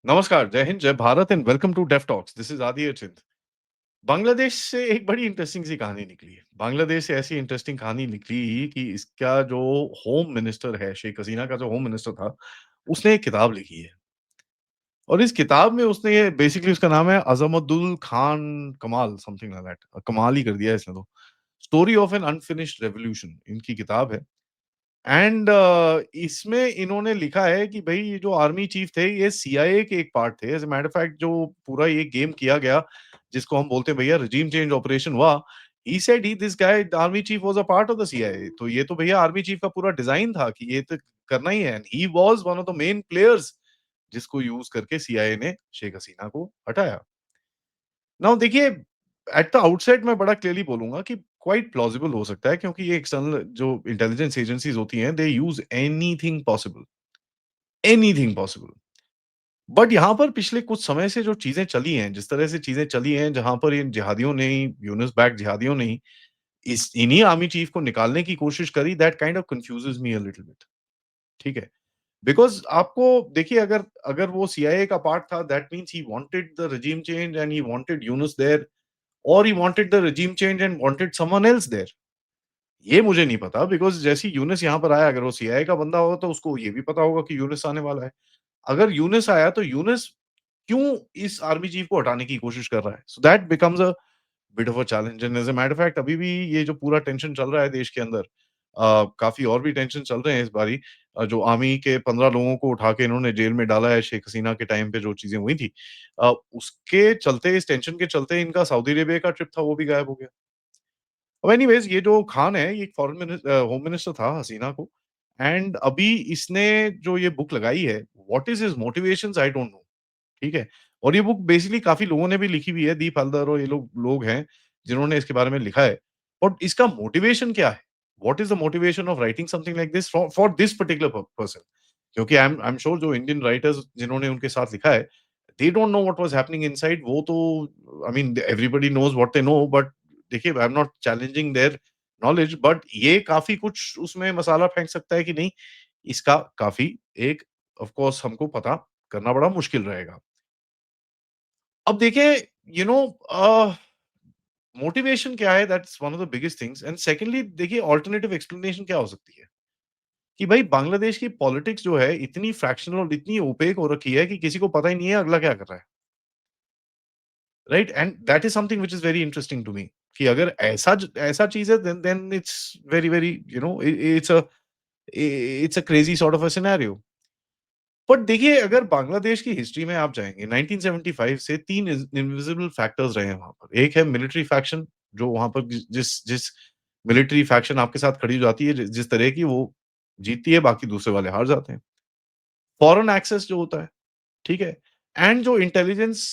नमस्कार, जय हिंद, जय Bharat and welcome to deaf talks. This is Aadi Achint. Bangladesh से एक बड़ी इंटरेस्टिंग सी कहानी निकली है। बांग्लादेश से ऐसी इंटरेस्टिंग कहानी निकली कि इसका जो होम मिनिस्टर है, शेख हसीना का जो होम मिनिस्टर था, उसने एक किताब लिखी है और इस किताब में उसने ये बेसिकली उसका नाम है अज़मुद्दीन Khan Kamal something like that कमाल ही कर दिया है इसने तो। Story of an unfinished revolution इनकी किताब है। एंड इसमें इन्होंने लिखा है कि भई ये जो आर्मी चीफ थे ये सीआईए के एक पार्ट थे। As a matter of fact जो पूरा ये गेम किया गया, जिसको हम बोलते हैं भैया रेजिम चेंज ऑपरेशन हुआ, he said he this guy army chief was a part of the CIA. तो ये तो भैया आर्मी चीफ का पूरा डिज़ाइन था कि ये तो करना ही है and he was one of the main players जिसको यूज़ करके सीआईए ने शेख हसीना को हटाया। नाउ देखिए, एट द आउटसेट मैं बड़ा क्लियरली बोलूँगा कि क्वाइट प्लॉजिबल हो सकता है क्योंकि ये एक्सटर्नल जो इंटेलिजेंस एजेंसीज़ होती हैं, दे यूज़ एनीथिंग पॉसिबल। बट यहाँ पर पिछले कुछ समय से जो चीज़ें चली हैं, जिस तरह से चीज़ें चली हैं, जहाँ पर इन जिहादियों ने ही, यूनुस बैक्ड जिहादियों ने ही इस इन्हीं आर्मी चीफ को निकालने की कोशिश करी, that kind of confuses me a little bit. ठीक है? बिकॉज़ आपको देखिए अगर अगर वो सीआईए का पार्ट था, that means he wanted the regime change and he wanted Yunus there और he wanted the regime change and wanted someone else there. ये मुझे नहीं पता बिकॉज़ जैसे ही यूनुस यहाँ पर आया, अगर वो सीआईए का बंदा होगा तो उसको ये भी पता होगा कि यूनुस आने वाला है। अगर यूनुस आया तो यूनुस क्यों इस आर्मी चीफ को हटाने की कोशिश कर रहा है? So that becomes a bit of a challenge and as a matter of fact अभी भी ये जो पूरा टेंशन चल रहा है देश के अंदर काफ़ी और भी टेंशन चल रहे हैं इस बारी। जो आर्मी के 15 लोगों को उठा के इन्होंने जेल में डाला है शेख हसीना के टाइम पे जो चीज़ें हुई थी। उसके चलते इस टेंशन के चलते इनका सऊदी अरेबिया का ट्रिप था वो भी गायब हो गया। अब एनीवेज़ ये जो खान है ये एक होम मिनिस्टर था हसीना को एंड अभी इसने जो ये बुक लगाई है, what is his motivations I don't no. ठीक है? और ये बुक बेसिकली काफ़ी लोगों ने भी लिखी हुई है, दीप हल्दर और ये लोग लोग हैं, जिन्होंने इसके बारे में लिखा है। बट इसका मोटिवेशन क्या है? What is the motivation of writing something like this for this particular person? क्योंकि आई एम श्योर जो इंडियन राइटर्स जिन्होंने उनके साथ लिखा है, they don't know what was happening inside वो तो I mean everybody knows what they know but देखिए I am not challenging their knowledge but ये काफ़ी कुछ उसमें मसाला फेंक सकता है कि नहीं, इसका काफ़ी एक ऑफ कोर्स हमको पता करना बड़ा मुश्किल रहेगा। अब देखिए यू नो मोटिवेशन क्या है that's one of the biggest things and secondly देखिए अल्टरनेटिव एक्सप्लेनेशन क्या हो सकती है कि भाई बांग्लादेश की पॉलिटिक्स जो है इतनी फ्रैक्शनल और इतनी ओपेक हो रखी है कि किसी को पता ही नहीं है अगला क्या कर रहा है right and that is something which is very interesting to me कि अगर ऐसा चीज है then it's very very you know it's a crazy sort of a scenario but देखिए अगर बांग्लादेश की हिस्ट्री में आप जाएंगे 1975 से तीन इनविजिबल फैक्टर्स रहे हैं वहां पर एक है मिलिट्री फैक्शन जो वहां पर जिस जिस मिलिट्री फैक्शन आपके साथ खड़ी हो जाती है जिस तरह की वो जीतती है बाकी दूसरे वाले हार जाते हैं फॉरेन एक्सेस जो होता है ठीक है एंड जो इंटेलिजेंस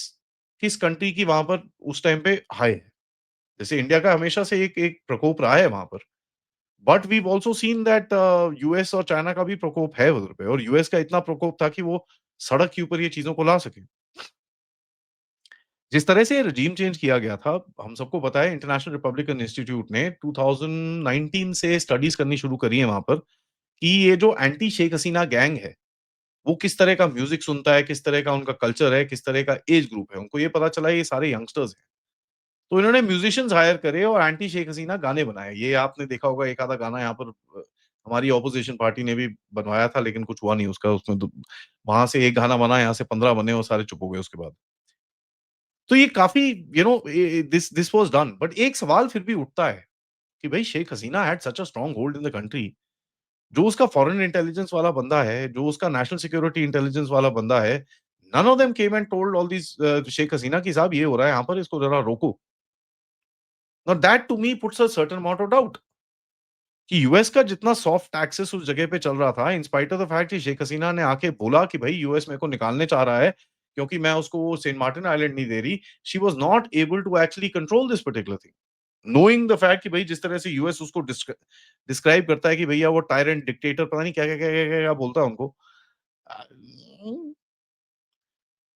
किस कंट्री की वहां पर उस टाइम पे हाई है जैसे इंडिया का हमेशा से एक एक प्रकोप रहा है वहां पर but we've also seen that US और चाइना का भी प्रकोप है उधर पे और यूएस का इतना प्रकोप था कि वो सड़क के ऊपर ये चीजों को ला सके जिस तरह से रजीम चेंज किया गया था हम सबको पता है इंटरनेशनल रिपब्लिकन इंस्टीट्यूट ने 2019 से स्टडीज करनी शुरू करी है वहां पर कि ये जो एंटी शेख हसीना गैंग है वो किस तरह का म्यूजिक सुनता है किस तरह का उनका कल्चर है किस तरह का एज ग्रुप है उनको ये पता चला ये सारे यंगस्टर्स हैं तो इन्होंने म्यूजिशियंस हायर करे और एंटी शेख हसीना गाने बनाए। ये आपने देखा होगा एक आधा गाना यहाँ पर हमारी ऑपोजिशन पार्टी ने भी बनवाया था लेकिन कुछ हुआ नहीं उसका उसमें तो वहाँ से एक गाना बना, यहाँ से 15 बने और सारे चुप हो गए उसके बाद। तो ये काफ़ी you know this this was done but एक सवाल फिर भी उठता है कि भई Sheikh Hasina had such a strong hold in the country जो उसका फॉरेन इंटेलिजेंस वाला बंदा है, जो उसका नेशनल सिक्योरिटी इंटेलिजेंस वाला बंदा है, none of them came and told all this Sheikh Hasina कि साहब ये हो रहा है यहाँ पर इसको ज़रा रोको। Now that to me puts a certain amount of doubt कि यूएस का जितना सॉफ्ट एक्सेस उस जगह पे चल रहा था, in spite of the fact कि शेख हसीना ने आके बोला कि भई यूएस मेरे को निकालने चाह रहा है, क्योंकि मैं उसको वो सेंट मार्टिन आइलैंड नहीं दे रही। She was not able to actually control this particular thing. Knowing the fact कि भई जिस तरह से यूएस उसको डिस्क्राइब करता है कि भैया वो टायरेंट, डिक्टेटर पता नहीं क्या-क्या बोलता है उनको। Uh,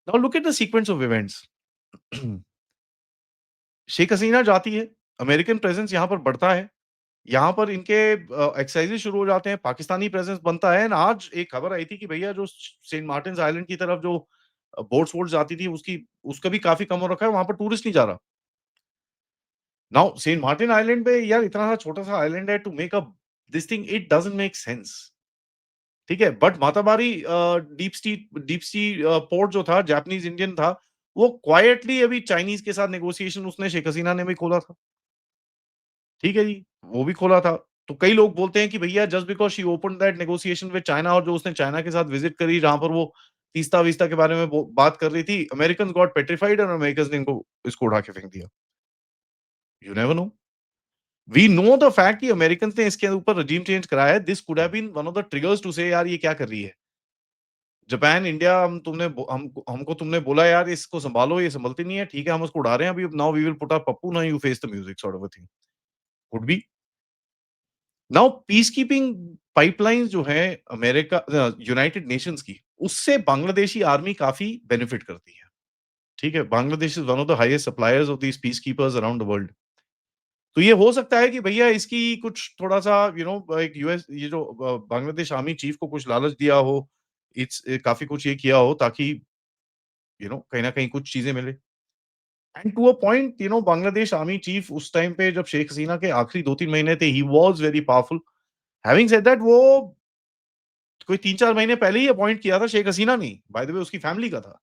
now look at the sequence of events. Sheikh Hasina जाती है, अमेरिकन प्रेजेंस यहाँ पर बढ़ता है। यहाँ पर इनके एक्सरसाइज़ेज़ शुरू हो जाते हैं, पाकिस्तानी प्रेज़ेंस बनता है एंड आज एक खबर आई थी कि भैया जो सेंट मार्टिन्स आइलैंड की तरफ जो बोट्स वोट्स जाती थी उसकी उसका भी काफ़ी कम हो रखा है, वहाँ पर टूरिस्ट नहीं जा रहा। नाउ सेंट मार्टिन आइलैंड पे यार इतना सा छोटा-सा आइलैंड है to make a this thing it doesn't make sense. ठीक है? But Matarbari deep sea port जो था जापानीज़ इंडियन था, वो क्वाइटली अभी चाइनीज़ के साथ नेगोशिएशन उसने शेख हसीना ने भी खोला था। ठीक है जी, वो भी खोला था। तो कई लोग बोलते हैं कि भैया just because she opened that negotiation with China और जो उसने चाइना के साथ विज़िट करी जहाँ पर वो तीस्ता-विस्ता के बारे में बात कर रही थी, अमेरिकन्स गॉट पेट्रिफाइड और अमेरिकन्स ने इनको इसको उठा के फेंक दिया। You never know. We know the fact कि अमेरिकन्स ने इसके ऊपर रेजिम चेंज कराया है। This could have been one of the triggers to say यार ये क्या कर रही है? जापान, इंडिया हमको तुमने बोला यार इसको सँभालो, ये सँभलती नहीं है। ठीक है, हम उसको उड़ा रहे हैं अभी now we will put a Pappu, now you face the music sort of a thing. Could be. Now peacekeeping pipelines जो है यूनाइटेड नेशंस की, उससे बांग्लादेशी आर्मी काफ़ी बेनिफिट करती है। ठीक है? Bangladesh is one of the highest suppliers of these peace keepers around the world. तो ये हो सकता है कि भैया इसकी कुछ थोड़ा-सा एक यूएस ये जो बांग्लादेश आर्मी चीफ को कुछ लालच दिया हो, काफ़ी कुछ ये किया हो ताकि कहीं न कहीं कुछ चीज़ें मिले। And to a point Bangladesh army chief उस टाइम पे जब शेख हसीना के आखिरी 2-3 महीने थे, he was very powerful. Having said that वो कोई 3-4 महीने पहले ही अपॉइंट किया था शेख हसीना ने, बाय द वे उसकी फैमिली का था।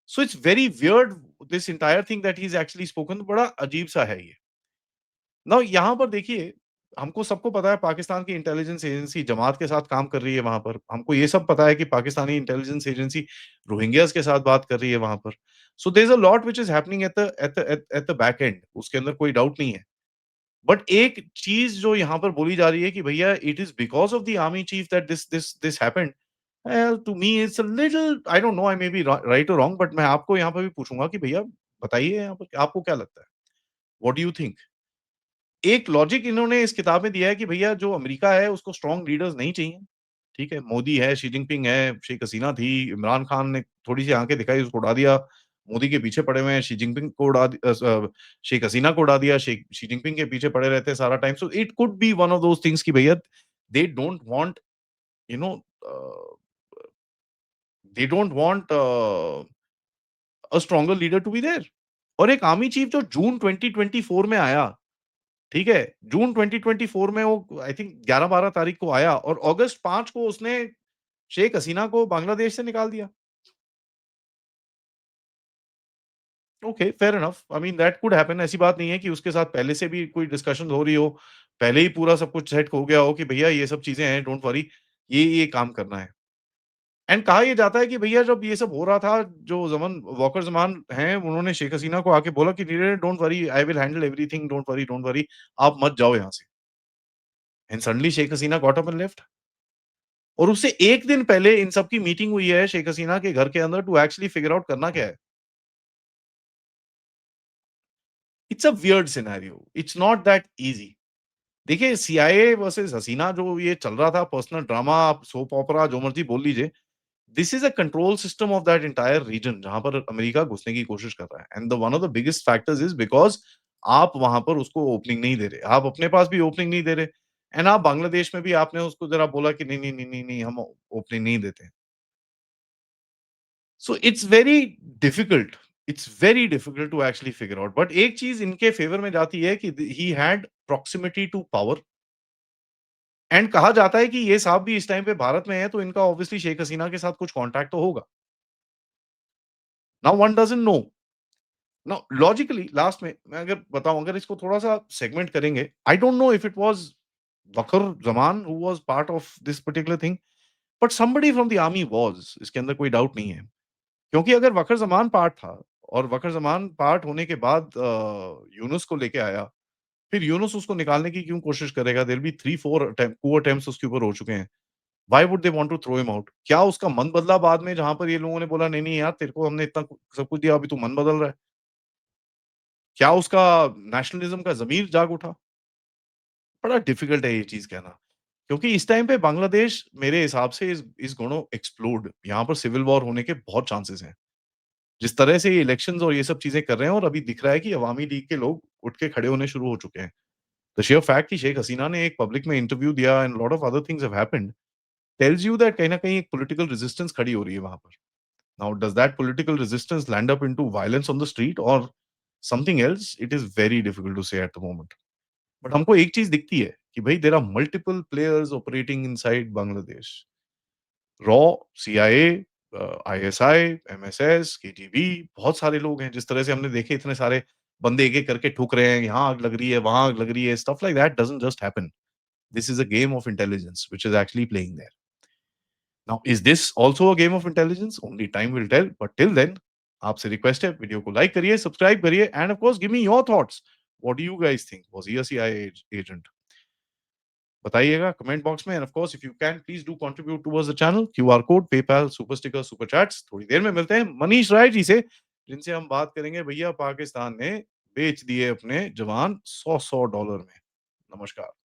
सो it's very weird this entire thing that he is actually spoken बड़ा अजीब-सा है ये। नाउ यहाँ पर देखिए, हमको सबको पता है पाकिस्तान की इंटेलिजेंस एजेंसी जमात के साथ काम कर रही है वहाँ पर। हमको ये सब पता है कि पाकिस्तानी इंटेलिजेंस एजेंसी रोहिंग्याज़ के साथ बात कर रही है वहाँ पर। So there is a lot which is happening at the back end उसके अंदर कोई डाउट नहीं है। बट एक चीज़ जो यहाँ पर बोली जा रही है कि भैया it is because of the army chief that this happened. To me it's a little I don't know I may be right और रॉन्ग बट मैं आपको यहाँ पर भी पूछूँगा कि भैया बताइए यहाँ पर आपको क्या लगता है? What do you think? एक लॉजिक इन्होंने इस किताब में दिया है कि भैया जो अमेरिका है उसको स्ट्रॉन्ग लीडर्स नहीं चाहिए, ठीक है? मोदी है, शी जिनपिंग है, शेख हसीना थी, इमरान खान ने थोड़ी-सी आँखें दिखाई उसको उड़ा दिया। मोदी के पीछे पड़े हुए हैं, शी जिनपिंग को शेख हसीना को उड़ा दिया, शी जिनपिंग के पीछे पड़े रहते हैं सारा time. So it could be one of those things कि भैया they don't want you know a, they don't want a stronger leader to be there. और एक आर्मी चीफ जो जून 2024 में आया, ठीक है? जून 2024 में वो आई थिंक 11-12 तारीख को आया और अगस्त 5 को उसने शेख हसीना को बांग्लादेश से निकाल दिया। Okay, fair enough. I mean that could happen ऐसी बात नहीं है कि उसके साथ पहले से भी कोई डिस्कशन हो रही हो, पहले ही पूरा सब कुछ सेट हो गया हो कि भैया ये सब चीज़ें हैं, डोंट वरी ये काम करना है। एंड कहा ये जाता है कि भैया जब ये सब हो रहा था, जो ज़मन वॉकर ज़मान हैं, उन्होंने शेख हसीना को आके बोला कि don't worry I will handle everything, don't worry आप मत जाओ यहाँ से। And suddenly Sheikh Hasina got up and left. और उससे 1 दिन पहले इन सब की मीटिंग हुई है शेख हसीना के घर के अंदर टू एक्चुअली फिगर आउट करना क्या है। It's a weird scenario, it's not that easy. देखिए सीआईए वर्सेस हसीना जो ये चल रहा था पर्सनल ड्रामा, आप सोप ओपेरा जो मर्ज़ी बोल लीजिए, this is a control system of that entire reason जहाँ पर अमेरिका घुसने की कोशिश कर रहा है and the one of the biggest factors is because आप वहाँ पर उसको ओपनिंग नहीं दे रहे। आप अपने पास भी ओपनिंग नहीं दे रहे एंड आप बांग्लादेश में भी आपने उसको ज़रा बोला कि नहीं, हम ओपनिंग नहीं देते। So it's very difficult to actually figure out but एक चीज़ इनके फेवर में जाती है कि he had proximity to power and कहा जाता है कि ये साहब भी इस टाइम पे भारत में हैं, तो इनका ऑब्वियसली शेख हसीना के साथ कुछ कॉन्टैक्ट तो होगा। Now one doesn't know. Now logically last में मैं अगर बताऊँ अगर इसको थोड़ा-सा सेगमेंट करेंगे, I don't know if it was Waker Zaman who was part of this particular thing, but somebody from the army was इसके अंदर कोई डाउट नहीं है। क्योंकि अगर वक़्र ज़मान पार्ट था और वक़्र ज़मान पार्ट होने के बाद यूनुस को लेके आया, फिर यूनुस उसको निकालने की क्यों कोशिश करेगा? There will be 3-4 coup attempts उसके ऊपर हो चुके हैं। Why would they want to throw him out? क्या उसका मन बदला बाद में जहाँ पर ये लोगों ने बोला नहीं यार तेरे को हमने इतना सब कुछ दिया अभी तू मन बदल रहा है? क्या उसका नेशनलिज्म का ज़मीर जाग उठा? बड़ा डिफिकल्ट है ये चीज़ कहना। क्योंकि इस टाइम पे बांग्लादेश मेरे हिसाब से इज़ गोना एक्सप्लोड। यहाँ पर सिविल वॉर होने के बहुत चांसेस हैं। जिस तरह से ये इलेक्शंस और ये सब चीज़ें कर रहे हैं और अभी दिख रहा है कि अवामी लीग के लोग उठ के खड़े होने शुरू हो चुके हैं। द शेयर फैक्ट कि शेख हसीना ने एक पब्लिक में इंटरव्यू दिया and lot of other things have happened tells you that कहीं न कहीं एक पॉलिटिकल रेजिस्टेंस खड़ी हो रही है वहाँ पर। Now, does that political resistance land up into violence on the street or something else? It is very difficult to say at the moment. But हमको एक चीज़ दिखती है कि भई there are multiple players operating inside Bangladesh. रॉ, CIA, ISI, MSS, KGB बहुत सारे लोग हैं। जिस तरह से हमने देखे इतने सारे बंदे एक-एक करके ठुक रहे हैं, यहाँ आग लग रही है, वहाँ आग लग रही है, stuff like that doesn't just happen. This is a game of intelligence which is actually playing there. Now, is this also a game of intelligence? Only time will tell. But till then, आपसे request है video को like करिए, subscribe करिए end of course give me your thoughts. What do you guys think? Was he a CIA agent? बताइएगा comment box में end of course if you can please do contribute towards the channel. QR code, PayPal, super sticker, super chats. थोड़ी देर में मिलते हैं मनीष राय जी से, जिनसे हम बात करेंगे भैया पाकिस्तान ने बेच दिए अपने जवान 100-100 डॉलर में। नमस्कार।